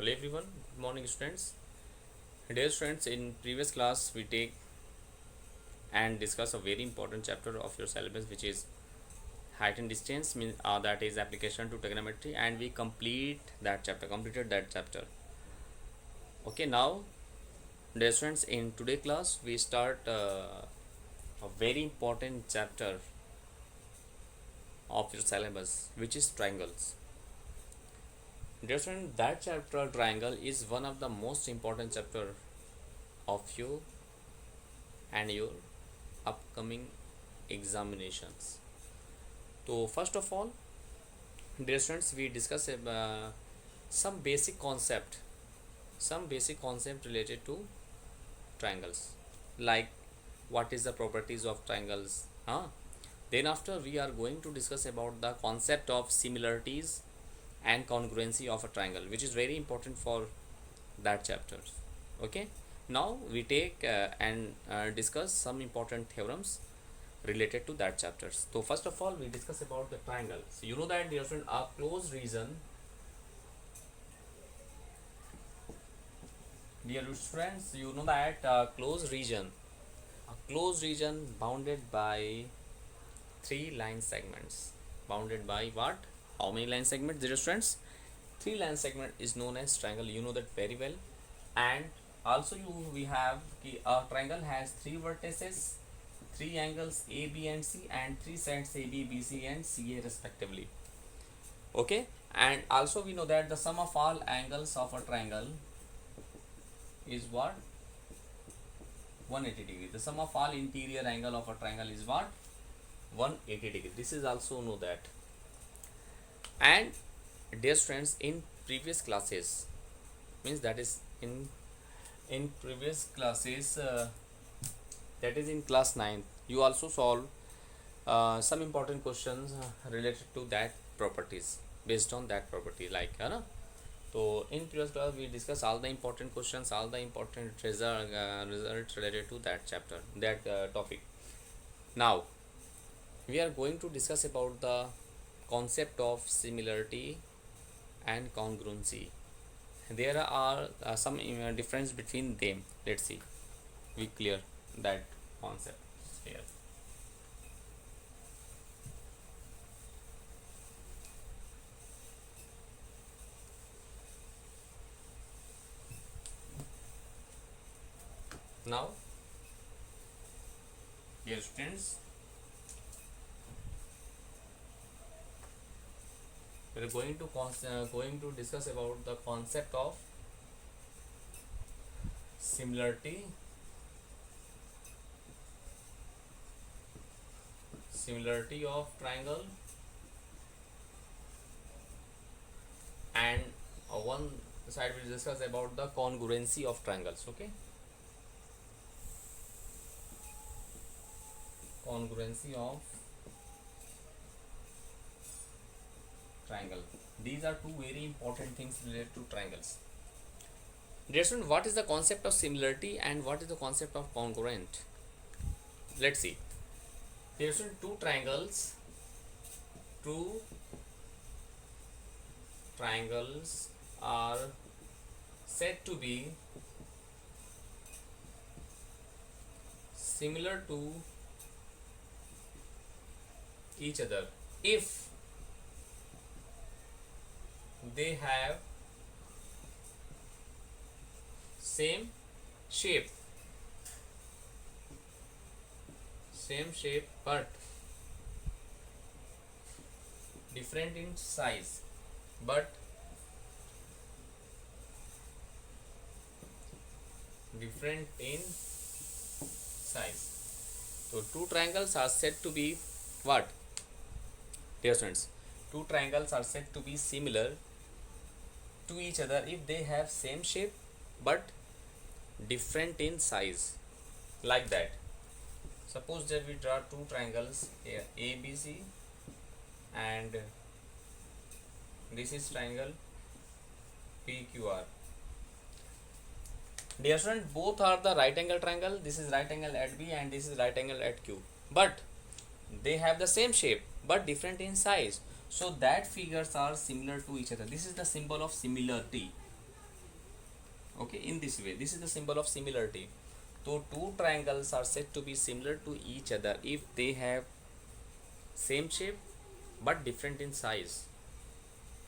Hello everyone, good morning students. Dear students, in previous class we take and discuss a very important chapter of your syllabus, which is height and distance, means that is application to trigonometry, and we completed that chapter. Okay, now dear students, in today class we start a very important chapter of your syllabus, which is triangles. Dear students, that chapter triangle is one of the most important chapter of you and your upcoming examinations. So first of all, dear students, we discuss some basic concept, related to triangles, like what is the properties of triangles. Then after we are going to discuss about the concept of similarities and congruency of a triangle, which is very important for that chapter. Okay. Now we take and discuss some important theorems related to that chapters. So first of all, we discuss about the triangle. So you know that, dear friend, a closed region, dear friends, you know that a closed region bounded by three line segments. Bounded by what? How many line segments, dear friends? Three line segment is known as triangle. You know that very well. And also we have a triangle has three vertices, three angles A, B and C, and three sides A, B, B, C and CA respectively. Okay, and also we know that the sum of all angles of a triangle is what? 180 degree. The sum of all interior angle of a triangle is what? 180 degree. This is also know that. And dear friends, in previous classes, means that is in previous classes, that is in class 9, you also solve some important questions related to that properties, based on that property, like so in previous class we discuss all the important questions, all the important results related to that chapter, that topic. Now we are going to discuss about the concept of similarity and congruency. There are some difference between them. Let's see, we clear that concept here. Now, dear students, we are going to discuss about the concept of similarity of triangle, and one side we will discuss about the congruency of triangles. Okay, congruency of triangle. These are two very important things related to triangles. Dear student, what is the concept of similarity and what is the concept of congruent? Let's see. Dear student, two triangles are said to be similar to each other if they have same shape but different in size, but different in size. So two triangles are said to be what, dear students? Two triangles are said to be similar to each other if they have same shape but different in size, like that. Suppose that we draw two triangles here, ABC, and this is triangle PQR. Dear student, both are the right angle triangle. This is right angle at B and this is right angle at Q, but they have the same shape but different in size, so that figures are similar to each other. This is the symbol of similarity. Okay, in this way, this is the symbol of similarity. So two triangles are said to be similar to each other if they have same shape but different in size.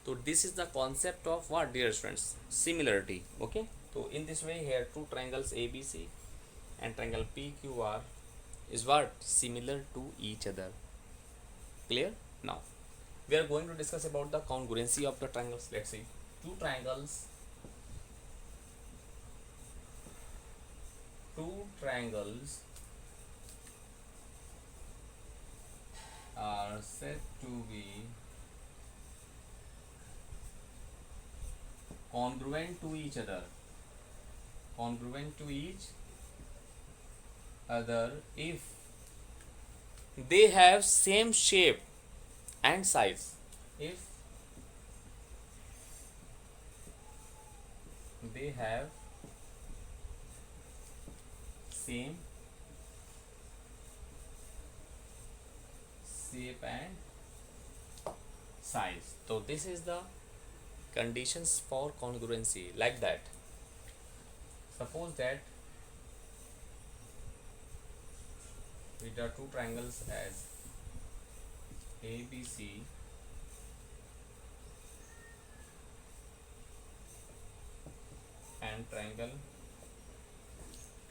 So this is the concept of what, dear friends? Similarity. Okay, so in this way here two triangles ABC and triangle PQR is what, similar to each other. Clear? Now we are going to discuss about the congruency of the triangles. Let's see, two triangles, two triangles are said to be congruent to each other, congruent to each other if they have same shape and size. If they have same shape and size. So this is the conditions for congruency, like that. Suppose that we draw two triangles as ABC and triangle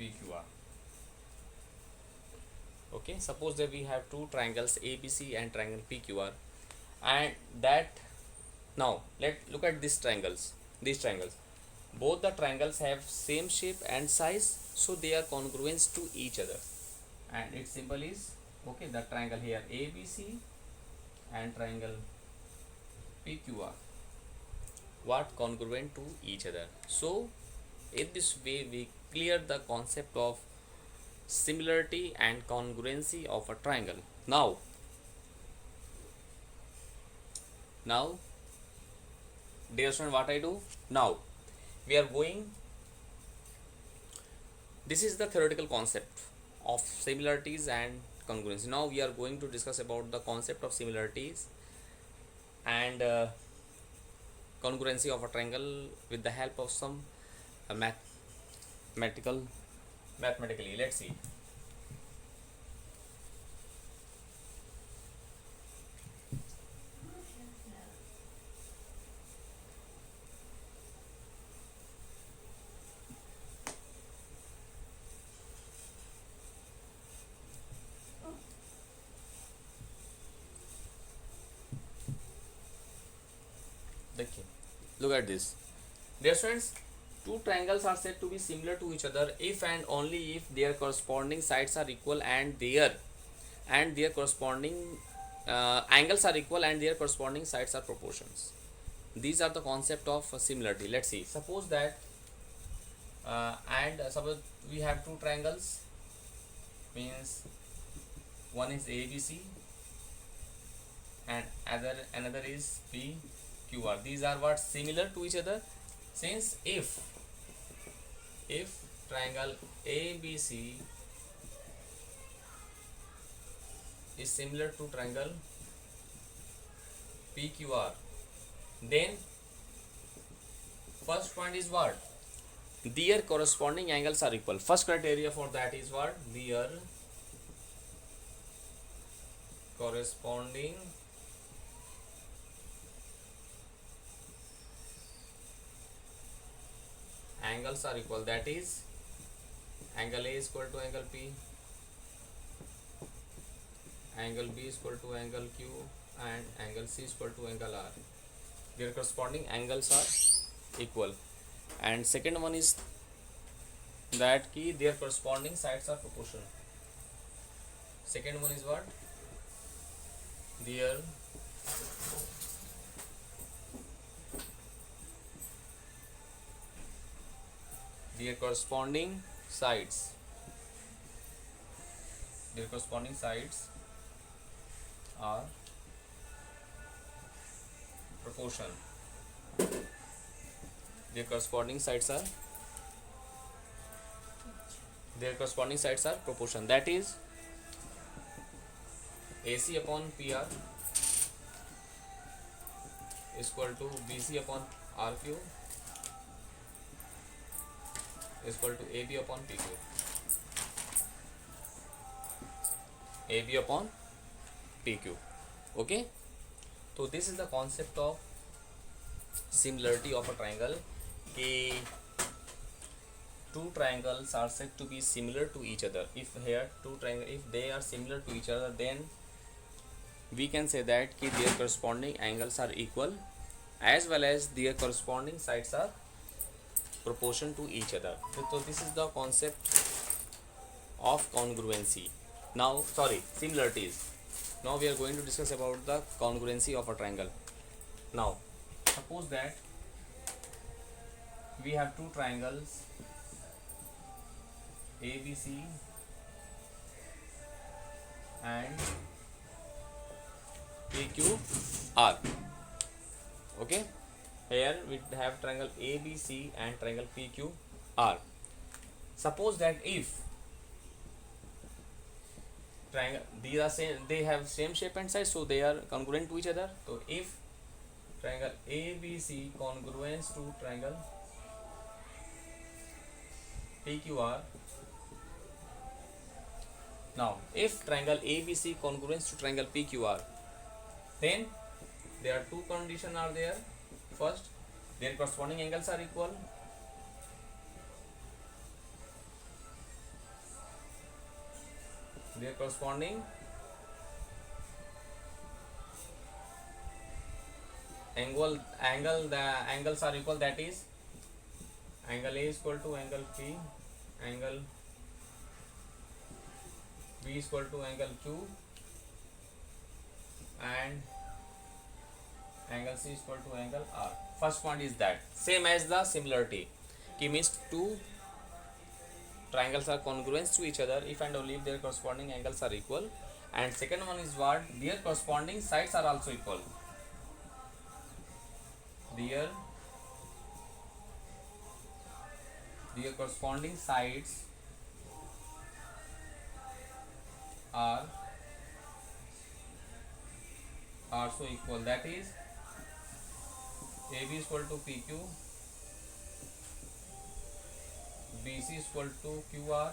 PQR. Okay, suppose that we have two triangles ABC and triangle PQR, and that now let look at these triangles. These triangles, both the triangles have same shape and size, so they are congruent to each other, and its symbol is, okay, the triangle here ABC and triangle PQR, what, congruent to each other. So in this way we clear the concept of similarity and congruency of a triangle. Now dear student, what I do now, we are going, this is the theoretical concept of similarities and congruency. Now we are going to discuss about the concept of similarities and congruency of a triangle with the help of some mathematically. Let's see. Okay, look at this, dear students. Two triangles are said to be similar to each other if and only if their corresponding sides are equal and their corresponding angles are equal and their corresponding sides are proportions. These are the concept of similarity. Let's see, suppose that suppose we have two triangles, means one is ABC and another is PQR. These are what, similar to each other, since if triangle ABC is similar to triangle PQR, then first point is what, their corresponding angles are equal. First criteria for that is what, their corresponding angles are equal. That is, angle A is equal to angle P, angle B is equal to angle Q, and angle C is equal to angle R. Their corresponding angles are equal. And second one is that key, their corresponding sides are proportional. Second one is what, their corresponding sides are proportional. Their corresponding sides are proportional. That is, AC upon PR is equal to BC upon RQ is equal to AB upon PQ. AB upon PQ. Okay. So this is the concept of similarity of a triangle. कि two triangles are said to be similar to each other. If here two triangles, if they are similar to each other, then we can say that कि their corresponding angles are equal, as well as their corresponding sides are proportion to each other. So this is the concept of congruency. Now, sorry, similarities. Now we are going to discuss about the congruency of a triangle. Now, suppose that we have two triangles ABC and PQR. Okay, here we have triangle ABC and triangle PQR. Suppose that if triangle, these are same, they have same shape and size, so they are congruent to each other. So if triangle ABC congruent to triangle PQR, now if triangle ABC congruent to triangle PQR, then there are two conditions are there. First, their corresponding angles are equal. Their corresponding the angles are equal, that is angle A is equal to angle P, angle B is equal to angle Q, and angle C is equal to angle R. First point is that same as the similarity, कि means two triangles are congruent to each other if and only if their corresponding angles are equal. And second one is what, their corresponding sides are also equal. Their corresponding sides are also equal, that is AB is equal to PQ, BC is equal to QR,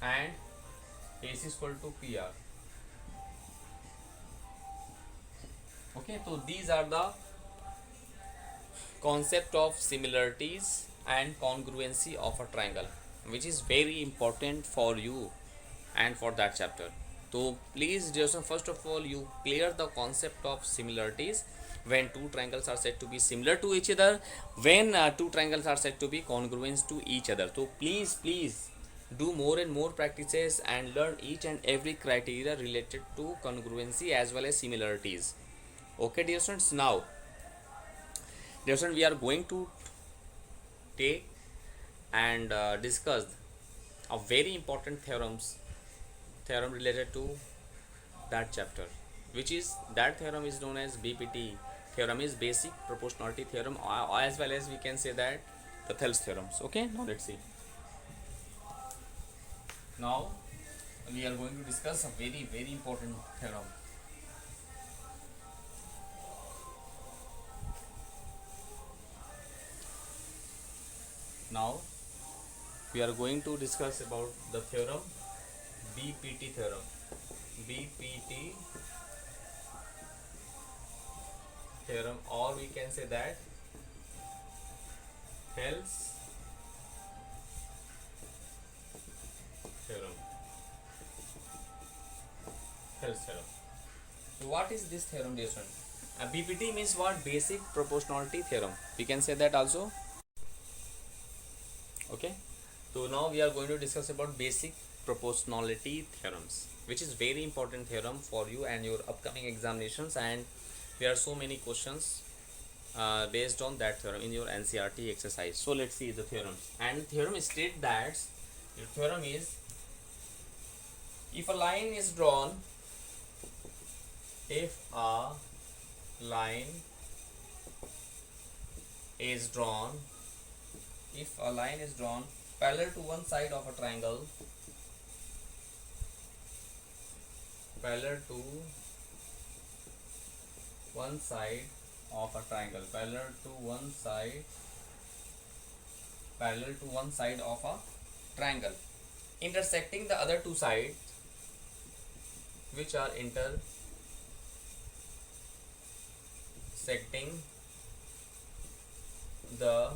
and AC is equal to PR. Okay, so these are the concept of similarities and congruency of a triangle, which is very important for you and for that chapter. So please, Jason, first of all, you clear the concept of similarities when two triangles are said to be similar to each other, when two triangles are said to be congruent to each other. So please do more and more practices and learn each and every criteria related to congruency as well as similarities. Okay, dear students. Now, dear students, we are going to take and discuss a very important theorem related to that chapter, which is that theorem is known as BPT theorem, is basic proportionality theorem, or as well as we can say that the Thales theorems. Okay, now let's see. Now we are going to discuss a very important theorem. Now we are going to discuss about the theorem BPT theorem. BPT theorem, or we can say that Thales theorem. Thales theorem. So what is this theorem, dear student? BPT means what? Basic proportionality theorem. We can say that also. Okay. So now we are going to discuss about basic proportionality theorems, which is very important theorem for you and your upcoming examinations, and there are so many questions based on that theorem in your NCERT exercise. So let's see the theorems. And theorem states that the theorem is, if a line is drawn, if a line is drawn parallel to one side of a triangle, parallel to one side parallel to one side of a triangle intersecting the other two sides which are intersecting the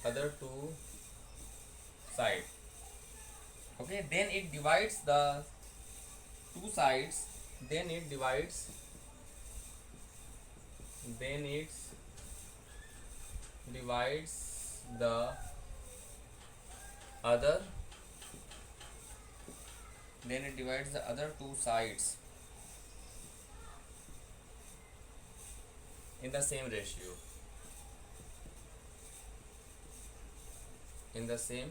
other two sides. Okay, then it divides the two sides, then it divides the other then it divides the other two sides in the same ratio, in the same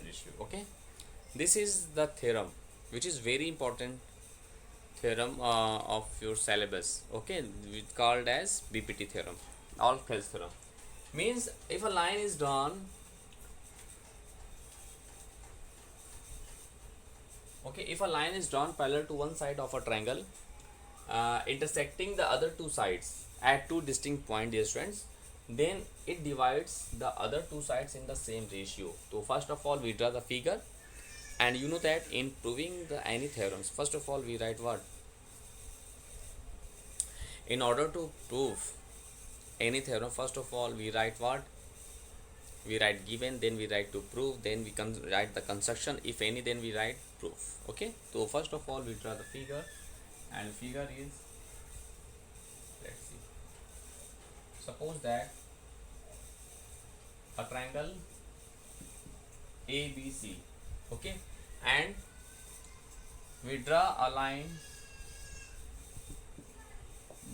ratio. Okay, this is the theorem which is very important theorem of your syllabus. Okay, it's called as BPT theorem, All-Fels theorem. Means if a line is drawn, okay, if a line is drawn parallel to one side of a triangle intersecting the other two sides at two distinct points, dear students, then it divides the other two sides in the same ratio. So first of all we draw the figure, and you know that in proving any theorems, first of all we write what? In order to prove any theorem, first of all we write what? We write given, then we write to prove, then we can write the construction, if any, then we write proof. Okay, so first of all we draw the figure, and figure is, let's see, suppose that a triangle ABC, okay, and we draw a line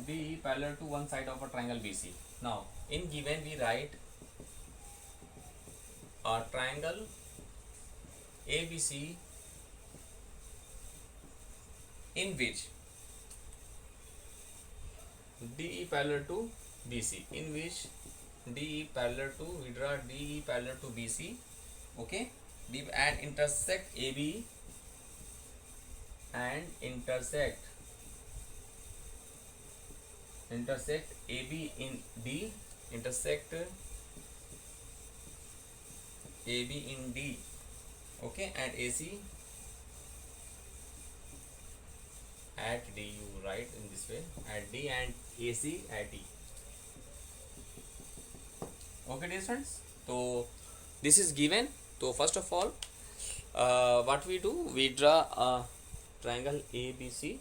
B parallel to one side of a triangle BC. Now in given we write a triangle ABC in which DE parallel to BC, in which DE parallel to, we draw DE parallel to BC, okay, and intersect AB and intersect AB in D, intersect AB in D, okay, and AC at D, you write in this way, at D, and AC at E. Okay, dear friends, so this is given. So first of all what we do, we draw a triangle ABC,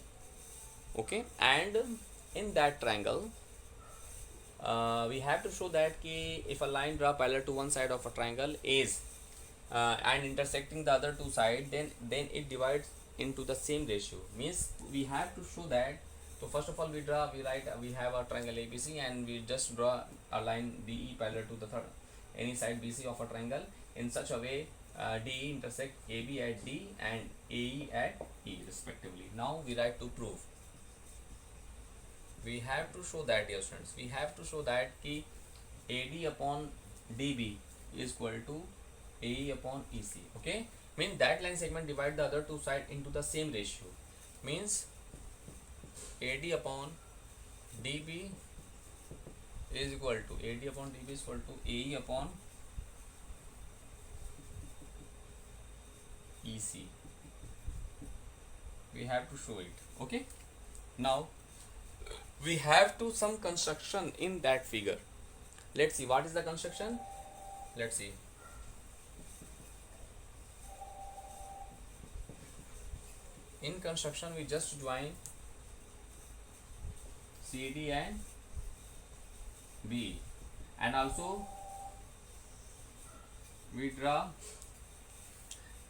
okay, and in that triangle we have to show that if a line draw parallel to one side of a triangle is and intersecting the other two sides, then it divides into the same ratio. Means we have to show that. So first of all we have a triangle ABC, and we just draw a line DE parallel to the any side BC of a triangle in such a way DE intersect AB at D and AE at E respectively. Now we write to prove. We have to show that, dear students, we have to show that ki AD upon DB is equal to AE upon EC. Okay, means that line segment divide the other two sides into the same ratio. Means AD upon DB is equal to AD upon DB is equal to AE upon EC. We have to show it. Okay, now we have to some construction in that figure. Let's see what is the construction. Let's see. In construction we just join CD and B, and also we draw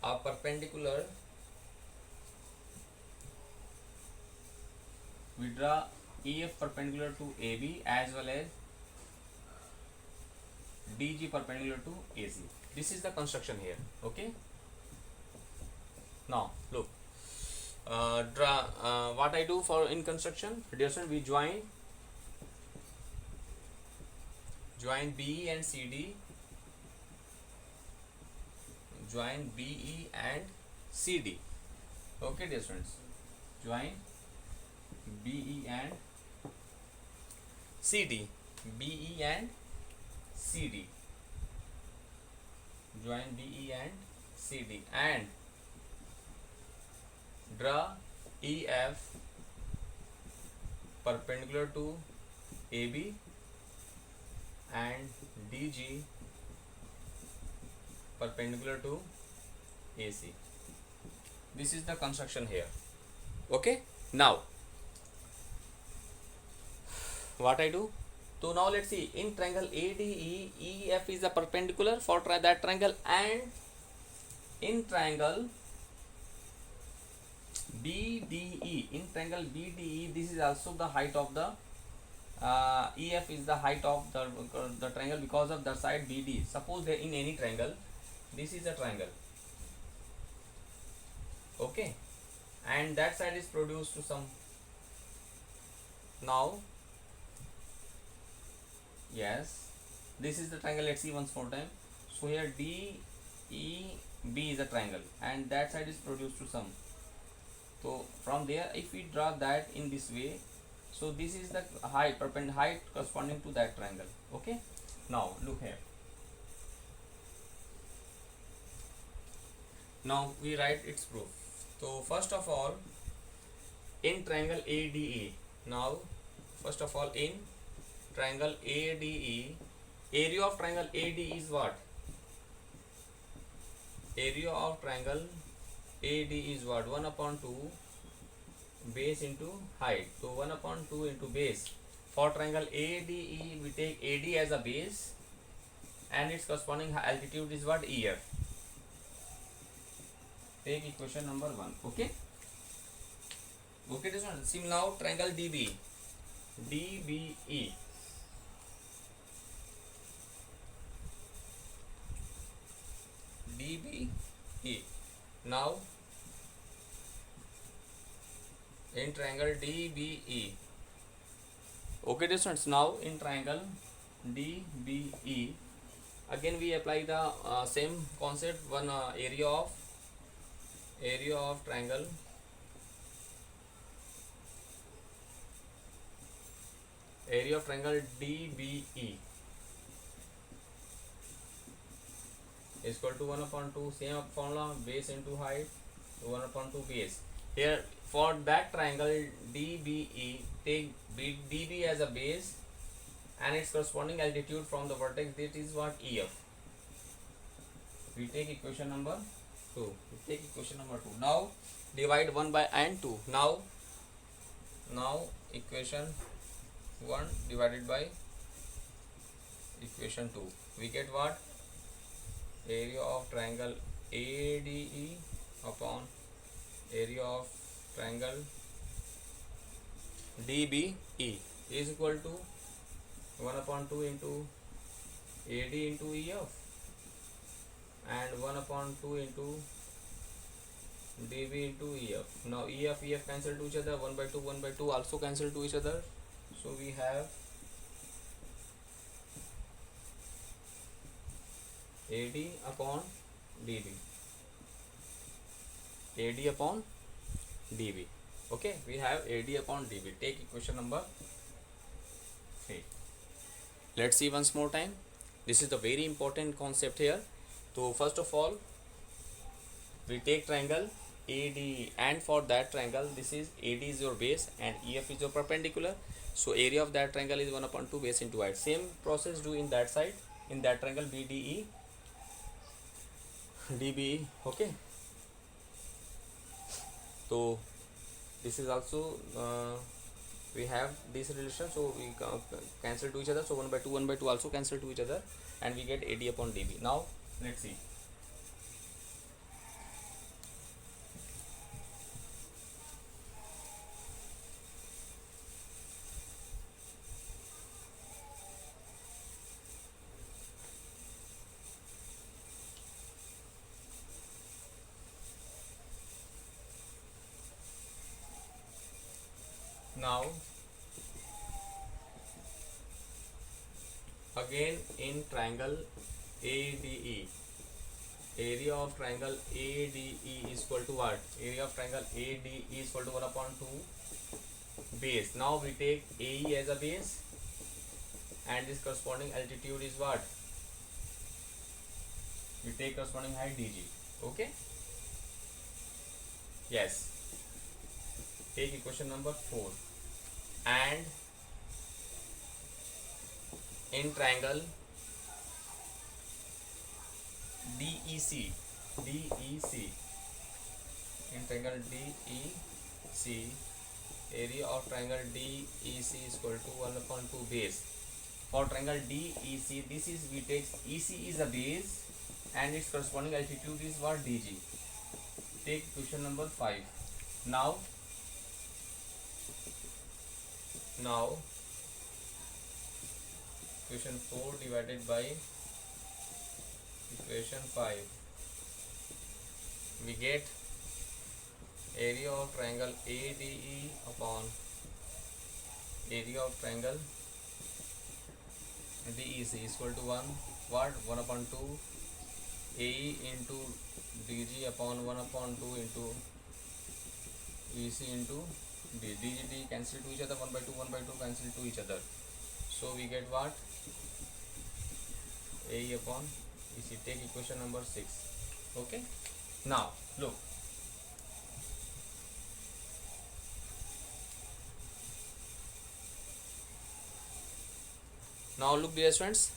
a perpendicular, we draw EF perpendicular to AB as well as DG perpendicular to AC. This is the construction here. Okay, now look, draw what I do for in construction, dear student, we join BE and CD, join BE and CD. Okay, dear students, join BE and CD, BE and CD. Join BE and CD and draw EF perpendicular to AB and DG perpendicular to AC. This is the construction here. Okay. Now what I do? So now let's see, in triangle ADE, EF is a perpendicular for that triangle, and in triangle BDE, in triangle BDE, this is also the height of the EF is the height of the triangle because of the side BD. Suppose that in any triangle, this is a triangle, okay, and that side is produced to some. Now yes, this is the triangle. Let's see once more time. So here DEB is a triangle and that side is produced to some. So from there, if we draw that in this way, so this is the height, perpendicular height corresponding to that triangle. Okay. Now look here. Now we write its proof. So first of all, in triangle ADE. Now first of all, in triangle ADE, area of triangle ADE is what? Area of triangle AD is what? 1 upon 2 base into height. So 1 upon 2 into base. For triangle ADE, we take AD as a base and its corresponding altitude is what? EF. Take equation number 1. Okay. Okay, this one. See now triangle DB. DBE. DBE. Now in triangle DBE. Okay, distance. Now in triangle DBE, again we apply the same concept. One area of triangle DBE is equal to 1 upon 2, same formula, base into height, 1 upon 2 base. Here for that triangle DBE, take DB as a base and its corresponding altitude from the vertex, that is what? EF. We take equation number 2. Now divide 1 by and 2. Now equation 1 divided by equation 2. We get what? Area of triangle ADE upon area of triangle DBE is equal to 1 upon 2 into AD into EF and 1 upon 2 into DB into EF. Now EF cancel to each other, 1 by 2 also cancel to each other. So we have AD upon DB. AD upon DB. Okay, we have AD upon DB. Take equation number 3. Let's see once more time. This is the very important concept here. So first of all, we take triangle AD, and for that triangle, this is AD is your base and EF is your perpendicular. So area of that triangle is 1 upon 2 base into height. Same process do in that side, in that triangle BDE, DBE. Okay. So this is also we have this relation, so we cancel to each other. So 1 by 2 also cancel to each other, and we get AD upon DB. Now let's see. Now again in triangle ADE, area of triangle ADE is equal to what? Area of triangle ADE is equal to 1 upon 2 base. Now we take AE as a base and this corresponding altitude is what? We take corresponding height dg. Okay, yes. Take equation number 4. And in triangle DEC, DEC, in triangle DEC, area of triangle DEC is equal to 1 upon 2 base. For triangle DEC, this is, we take EC is a base and its corresponding altitude is what? DG. Take question number 5. Now equation 4 divided by equation 5, we get area of triangle ADE upon area of triangle DEC is equal to 1 what? 1 upon 2 AE into DG upon 1 upon 2 into EC into D. DGD cancel to each other, 1 by 2 cancel to each other. So we get what? AE upon EC. Take equation number 6. Okay. Now look. Now look, dear students.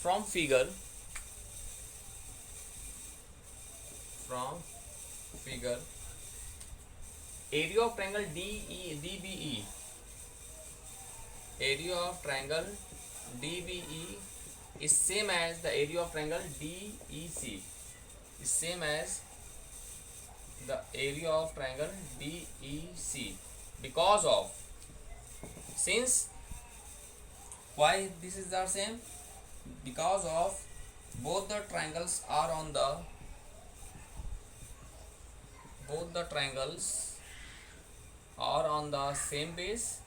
From figure, area of triangle DBE, area of triangle DBE is same as the area of triangle DEC, is same as the area of triangle DEC, because of, since, why this is the same? Because of both the triangles are on the same base,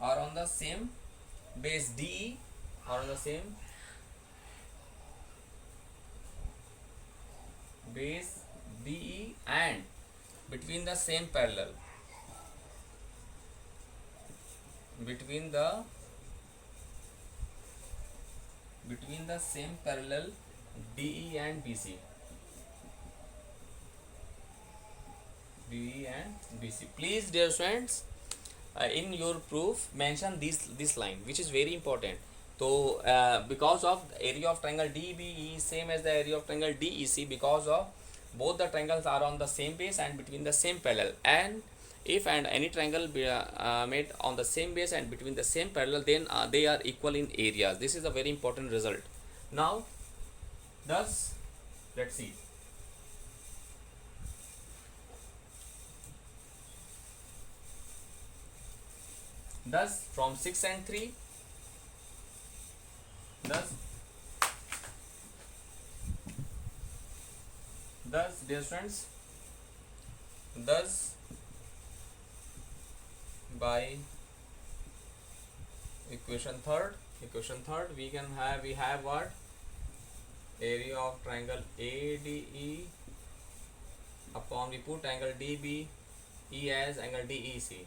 are on the same base DE, are on the same base DE and between the same parallel, between the same parallel DE and BC, DE and BC. Please, dear students, in your proof mention this line, which is very important. So because of the area of triangle DBE same as the area of triangle DEC, because of both the triangles are on the same base and between the same parallel, and if and any triangle be made on the same base and between the same parallel, then they are equal in areas. This is a very important result. Now thus, let's see. Thus from 6 and 3, thus dear friends, thus by equation third we have what? Area of triangle ADE upon, we put angle DBE as angle DEC,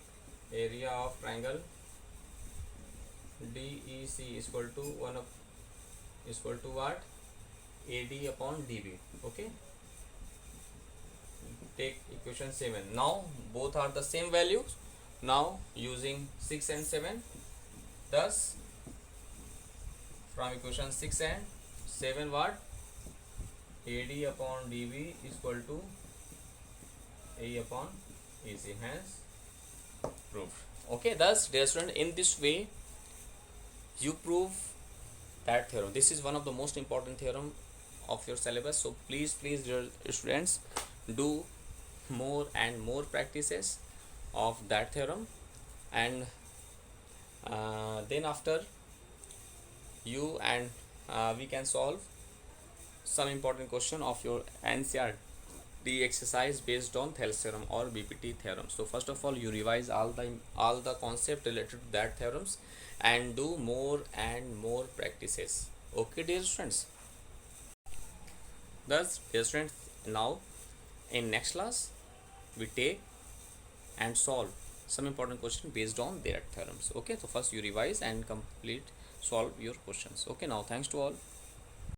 area of triangle DEC is equal to what? AD upon DB. Okay, take equation 7. Now both are the same values. Now using 6 and 7, thus from equation 6 and 7, what? AD upon DB is equal to A upon EC, hence proved. Okay, thus dear student, in this way you prove that theorem. This is one of the most important theorem of your syllabus. So please dear students, do more and more practices of that theorem, and then after you and we can solve some important question of your NCERT exercise based on Thales theorem or BPT theorem. So first of all, you revise all the concept related to that theorems and do more and more practices. Okay, dear students. Thus, dear students, now in next class we take and solve some important question based on their theorems. Okay, so first you revise and complete solve your questions. Okay, now thanks to all.